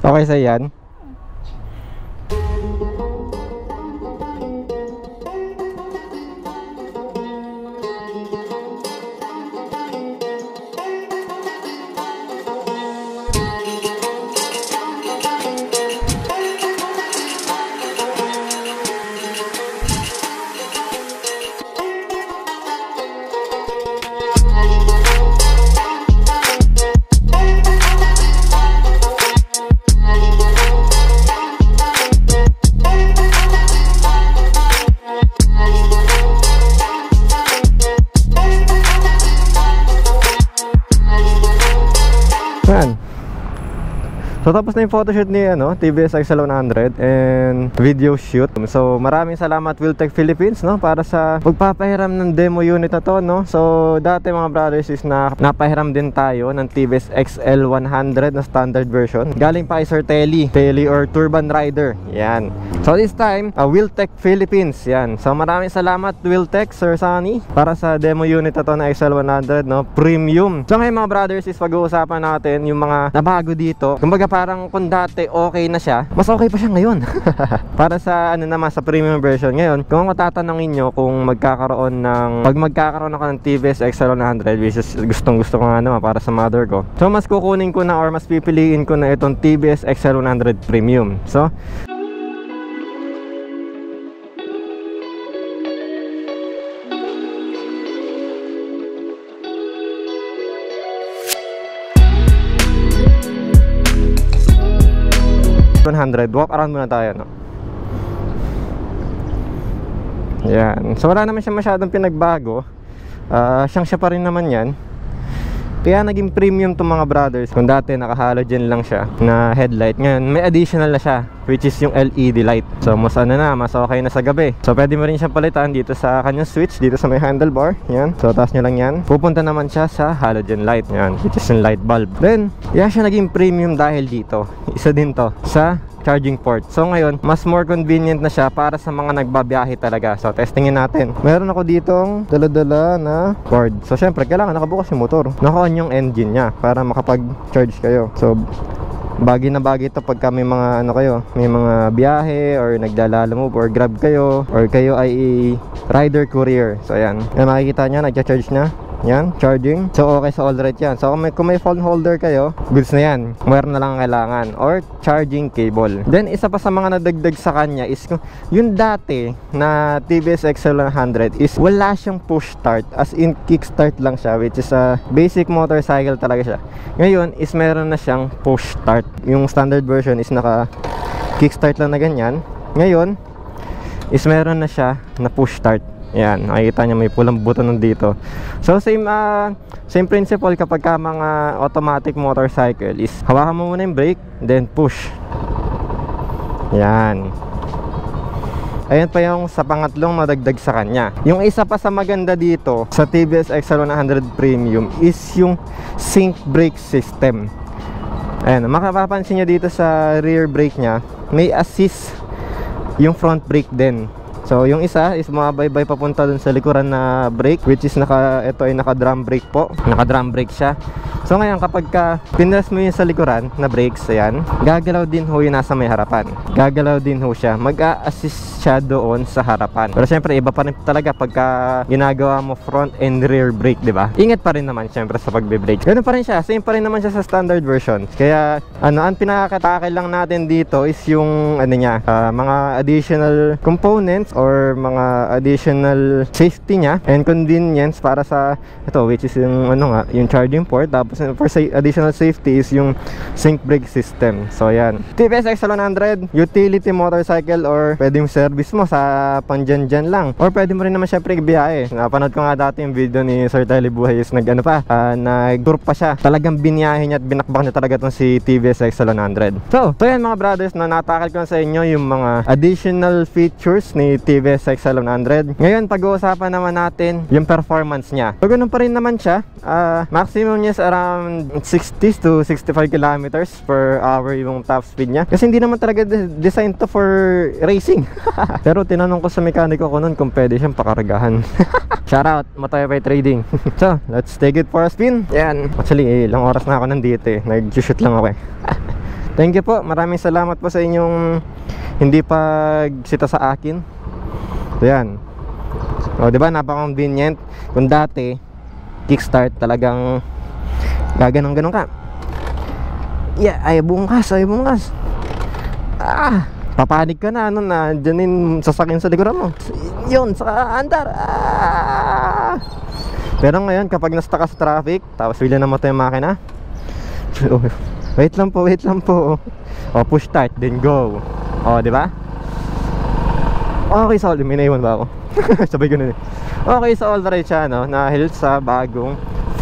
Okay sa yan? So tapos na yung photoshoot ni TVS XL100 and video shoot. So maraming salamat Wiltech Philippines para sa pagpapahiram ng demo unit na to, no. So dati mga brothers is napahiram din tayo ng TVS XL100 na standard version. Galing pa kay Sir Telly or Turban Rider. Yan. So this time Wiltech Philippines. Yan. So maraming salamat Wiltech, Sir Sunny, para sa demo unit na to na XL100, no, premium. So ngayon mga brothers is pag-uusapan natin yung mga nabago dito. Kumbaga parang kung dati okay na siya, mas okay pa siya ngayon. Para sa naman sa premium version ngayon, kung ako tatanungin nyo kung magkakaroon ako ng TVS XL100, which is gustong gusto ko nga naman para sa mother ko, so mas kukunin ko na or mas pipiliin ko na itong TVS XL100 premium. So walk around muna tayo, no? Yan. So wala naman siya masyadong pinagbago. Siya pa rin naman yan. Kaya naging premium to mga brothers. Kung dati naka-halogen lang siya na headlight, ngayon may additional na siya, which is yung LED light. So mas mas okay na sa gabi. So pwede mo rin siyang palitan dito sa kanyang switch, dito sa may handlebar. Yan. So taas nyo lang yan. Pupunta naman siya sa halogen light. Yan, which is yung light bulb. Then siya naging premium dahil dito. Isa din to sa charging port. So ngayon, mas more convenient na siya para sa mga nagbabiyahe talaga. So testingin natin. Meron ako ditong dala-dala na cord. So syempre, kailangan nakabukas yung motor. Naka-on yung engine niya para makapag-charge kayo. So bagay na bagay ito pagka may mga may mga biyahe or nagdalala move or grab kayo or kayo ay rider courier. So ayan. Yan, makikita niya, nagcha-charge na. Yan, charging. So okay sa all right yan. So kung may phone holder kayo, goods na yan. Meron na lang kailangan. Or charging cable. Then isa pa sa mga nadagdag sa kanya is yung dati na TVS XL100 is wala siyang push start, as in kick start lang siya, which is a basic motorcycle talaga siya. Ngayon is meron na siyang push start. Yung standard version is naka kick start lang na ganyan. Ngayon is meron na siya na push start. Yan, nakikita nyo may pulang button nandito. So same principle kapag ka mga automatic motorcycle is hawakan mo muna yung brake, then push. Yan. Ayan pa yung sa pangatlong nadagdag sa kanya. Yung isa pa sa maganda dito sa TVS XL100 Premium is yung sync brake system. Ayan, makapapansin nyo dito sa rear brake nya, may assist yung front brake din. So yung isa is mabaybay papunta dun sa likuran na brake, which is ito ay naka drum brake po. Naka drum brake siya. So ngayon kapag pinras mo yun sa likuran na brakes, ayan, gagalaw din ho yung nasa may harapan. Gagalaw din ho siya. Mag-a-assist siya doon sa harapan. Pero syempre iba pa rin talaga pagka ginagawa mo front and rear brake, di ba? Ingat pa rin naman syempre sa pagbe-brake. Ganun pa rin siya. Same pa rin naman siya sa standard version. Kaya ang pinakatakil lang natin dito is yung mga additional components or mga additional safety niya and convenience para sa which is yung yung charging port. Tapos for additional safety is yung sync brake system. So yan, TVS XL100 utility motorcycle, or pwede yung service mo sa pang-dyan lang, or pwede mo rin naman syempre biyahe. Napanood ko nga dati yung video ni Sir Telly Buhay is nag-tour pa siya. Talagang biniyahe niya at binakbak niya talaga itong si TVS XL100. So yan mga brothers, natakal ko na sa inyo yung mga additional features ni TVS XL100. Ngayon, pag-uusapan naman natin yung performance niya. So, ganun pa rin naman siya. Maximum niya is around 60 to 65 kilometers per hour yung top speed niya. Kasi hindi naman talaga designed to for racing. Pero tinanong ko sa mekaniko ko nun kung pwede siyang pakargahan. Shoutout, Motoyapay Trading. So, let's take it for a spin. Yan. Actually, ilang oras na ako nandito eh. Nag-shoot lang ako eh. Thank you po. Maraming salamat po sa inyong hindi pagsita sa akin. So, yan. O, diba? Napaka-convenient. Kung dati, kickstart talagang gaganong-ganon ka. Yeah, ayaw bungkas. Papanig ka na, ano na, dyan yung sasakyan sa likuran mo. Yun, sa andar. Pero ngayon, kapag nasta ka sa traffic, tapos wala na mo ito yung makina. Wait lang po. O, push start, then go. O, di ba? Okay, so may naiwan ba ako? Sabay ko na. Okay, so all right siya, no? Dahil sa bagong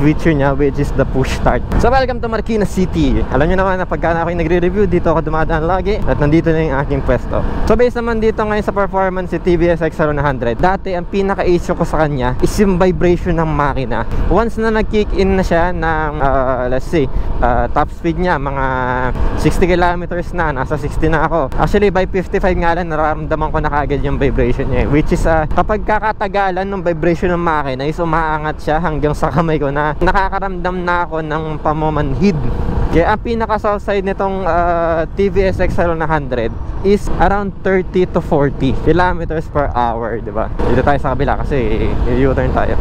feature niya, which is the push start. So welcome to Marikina City. Alam niyo naman na pagka ako nagre-review, dito ako dumadaan lagi. At nandito na yung aking pwesto. So based naman dito ngayon sa performance si TVS XL100, dati ang pinaka-issue ko sa kanya is yung vibration ng makina. Once na nag-kick in na siya ng let's say top speed niya mga 60 kilometers na, nasa 60 na ako. Actually by 55 nga lang nararamdaman ko na kagad yung vibration niya, which is kapag kakatagalan ng vibration ng makina is umaangat siya hanggang sa kamay ko na nakakaramdam na ako ng pamumanhid. Kaya ang pinaka south side nitong TVS XL100 is around 30 to 40 kilometers per hour, diba? Dito tayo sa kabila kasi u-turn tayo.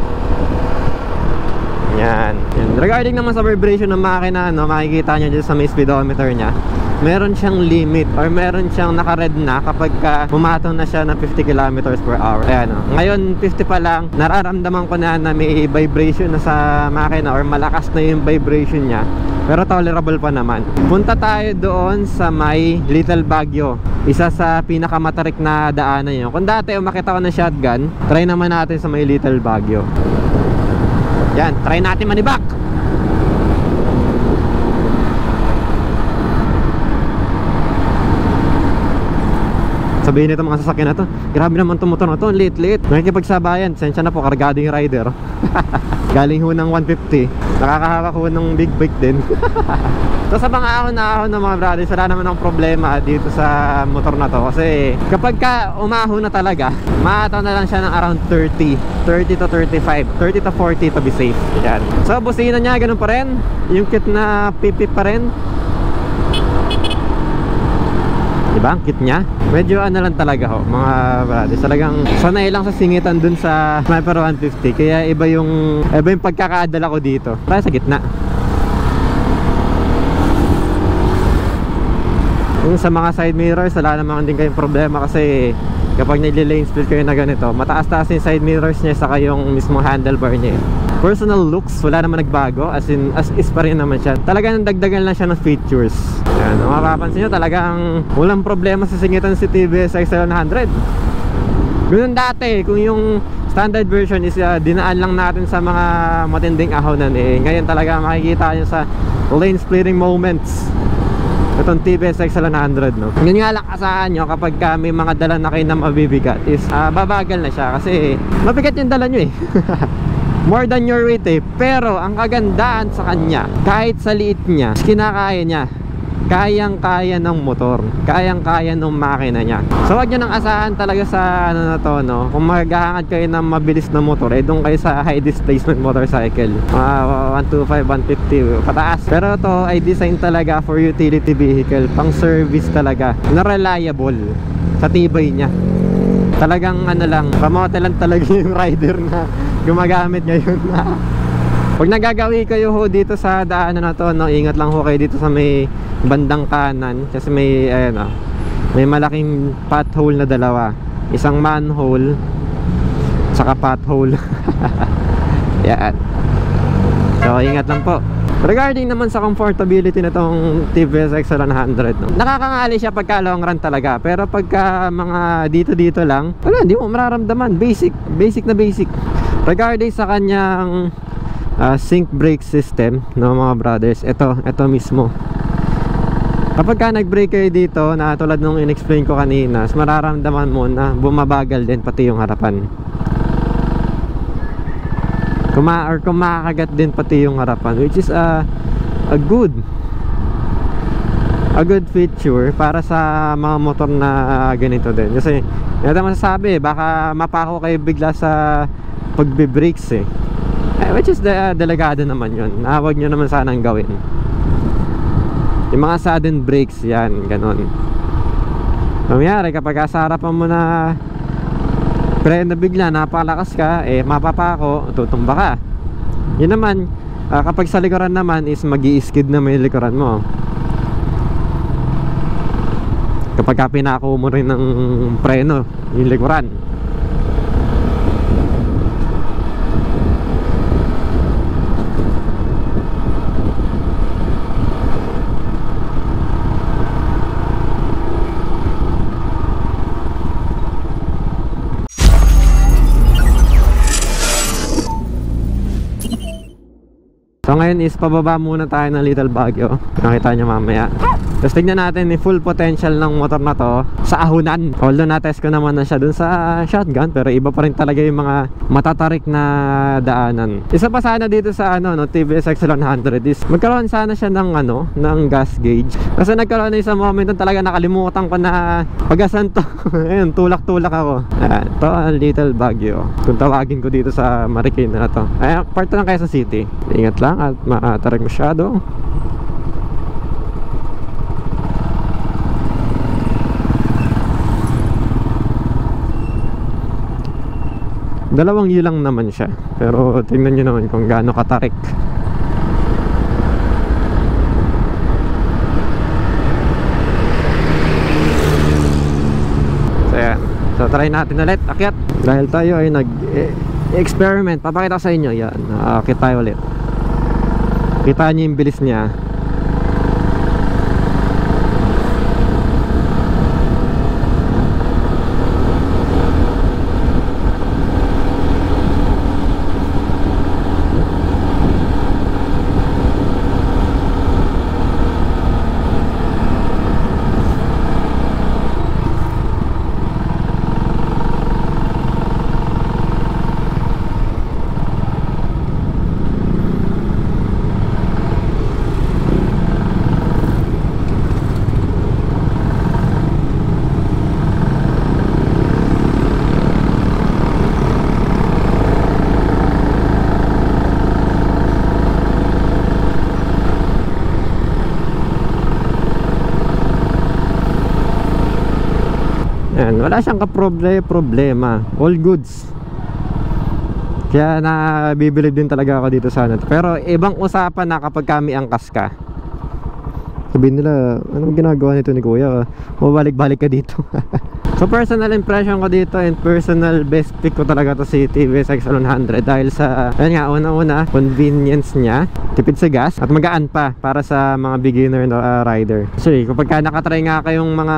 Yan. Regarding naman sa vibration ng makina, no, makikita nyo dyan sa may speedometer nya, meron siyang limit or meron siyang naka-red na kapag pumatong na siya ng 50 kilometers per hour. Ayan, no. Ngayon 50 pa lang, nararamdaman ko na may vibration na sa makina or malakas na yung vibration niya. Pero tolerable pa naman. Punta tayo doon sa may Little Baguio. Isa sa pinakamatarik na daanan yun. Kung dati umakita ko ng shotgun, try naman natin sa may Little Baguio. Yan, try natin manibak. Sabihin nito mga sasakyan na to, grabe naman itong motor na to, liit-liit. Nakikipagsabayan, sensya na po, kargado yung rider. Galing ho ng 150, nakakahawak ho ng big bike din. So sa mga ahon na mga brothers, wala naman akong problema dito sa motor na to. Kasi kapag ka umahon na talaga, maataw na lang siya ng around 30 to 35, 30 to 40 to be safe. Yan. So busina niya, ganun pa rin. Yung kit na pipi pa rin. Diba? Ang kit niya. Medyo ano lang talaga ho, mga brothers. Talagang sanay lang sa singitan dun sa Sniper 150. Kaya iba yung pagkakaadala ko dito. Para sa gitna. Yung sa mga side mirrors, wala naman din kayong problema kasi kapag nag-lane split kayo na ganito, mataas-taas yung side mirrors niya saka yung mismong handlebar niya. Personal looks, wala naman nagbago, as is pa rin naman siya. Talagang dagdagan lang siya ng features. Yan, mapapansin nyo, talagang walang problema sa singitan si TVS XL100. Ganun dati, kung yung standard version is dinaan lang natin sa mga matinding ahonan ngayon talaga makikita nyo sa lane splitting moments itong TVS XL100, no? Yun nga lang asahan nyo kapag may mga dala na kayo na mabibigat is babagal na siya kasi mabigat yung dala nyo more than your weight pero ang kagandaan sa kanya, kahit sa liit niya, kinakaya niya, kayang-kaya ng motor, kayang-kaya ng makina niya. So wag nyo nang asahan talaga sa ano na to, no? Kung maghahangad kayo ng mabilis na motor, doon kayo sa high displacement motorcycle, 125, 150 pataas. Pero to ay design talaga for utility vehicle, pang service talaga, na reliable sa tibay niya. Talagang ano lang, pamote lang talaga yung rider na gumagamit ngayon. Pag nagagawi kayo ho dito sa daanan na to, no, ingat lang ho kayo dito sa may bandang kanan kasi may may malaking pothole na dalawa, isang manhole saka pothole. Yan. So ingat lang po. Regarding naman sa comfortability na tong TVS XL100, no, nakakangali siya pagka long run talaga, pero pagka mga dito lang, wala, hindi mo mararamdaman. Basic na basic. Regarding sa kanyang sync brake system, no mga brothers, ito mismo. Kapag ka nag-brake kayo dito, na tulad nung in-explain ko kanina, mas mararamdaman mo na bumabagal din pati yung harapan. Kumakagat din pati yung harapan, which is a good feature para sa mga motor na ganito din. Kasi yan ang masasabi, baka mapako kayo bigla sa pagbe-brakes which is delikado naman yun. Huwag nyo naman sanang gawin. Yung mga sudden brakes, yan, ganon. Kumayari kapag sa harapan mo na preno bigla, napalakas ka, mapapako, tutumba ka. Yun naman, kapag sa likuran naman is mag-i-skid na may likuran mo. Kapag ka pinako mo rin ng preno yung likuran. So ngayon is pababa muna tayo ng Little Baguio. Nakita nyo mamaya. Tapos tignan natin yung full potential ng motor na to sa ahunan. Although na-test ko naman na siya dun sa shotgun, pero iba pa rin talaga yung mga matatarik na daanan. Isa pa sana dito sa TVS X100 is magkaroon sana siya ng gas gauge. Kasi nagkaroon na isang moment na talaga nakalimutan ko na pagasan to. Ayun, tulak-tulak ako. Ito ang Little Baguio. Kung tawagin ko dito sa Marikina na to. Part ng Quezon City. Ingat lang at matarik masyado. Dalawang lang naman siya, pero tingnan nyo naman kung gaano katarik. So yan, so try natin ulit akyat. Dahil tayo ay nag-experiment, papakita ko sa inyo. Yan, akyat tayo ulit. Kita nyo yung bilis niya. Wala siyang problema. All goods. Kaya nabibilib din talaga ako dito sana. Pero ibang usapan na kapag kami angkas ka. Sabihin nila, anong ginagawa nito ni Kuya? Mabalik-balik ka dito. So personal impression ko dito and personal best pick ko talaga to si TVS X100 dahil sa, ayun nga, una-una convenience niya, tipid sa gas at magaan pa para sa mga beginner rider. Actually, kapag ka nakatry nga kayong mga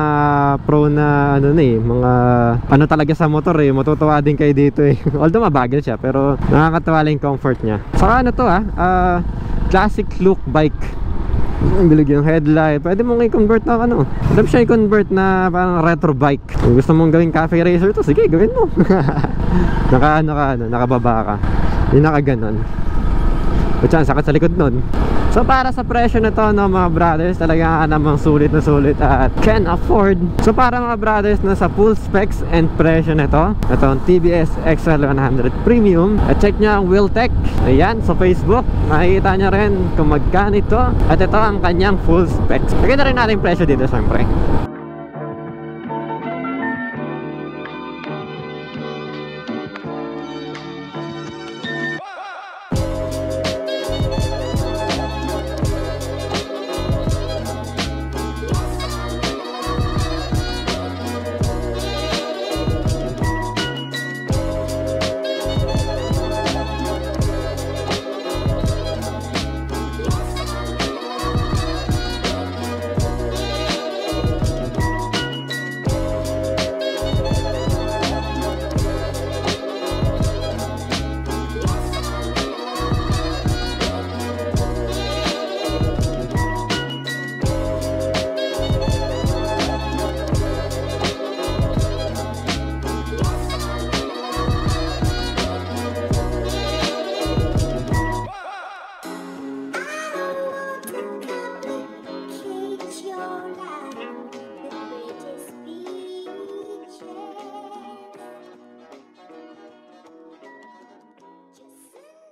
pro na mga talaga sa motor matutuwa din kayo dito although mabagal siya pero nakakatawa lang yung comfort niya. Saka classic look bike. Ang bilig yung headlight. Pwede mong i-convert na pwede siya i-convert na parang retro bike. Kung gusto mong gawing cafe racer to, sige, gawin mo. Nakababa ka. Yung nakaganon. O tiyan, sakit sa likod nun. So para sa presyo na to mga brothers, talaga namang sulit na sulit at can afford. So para mga brothers na sa full specs and presyo na to, ito ang TVS X100 Premium. At check nyo ang Wheeltech. Ayan, sa Facebook makikita nyo rin kung magkano ito. At ito ang kanyang full specs. Lagyan na rin natin presyo dito syempre.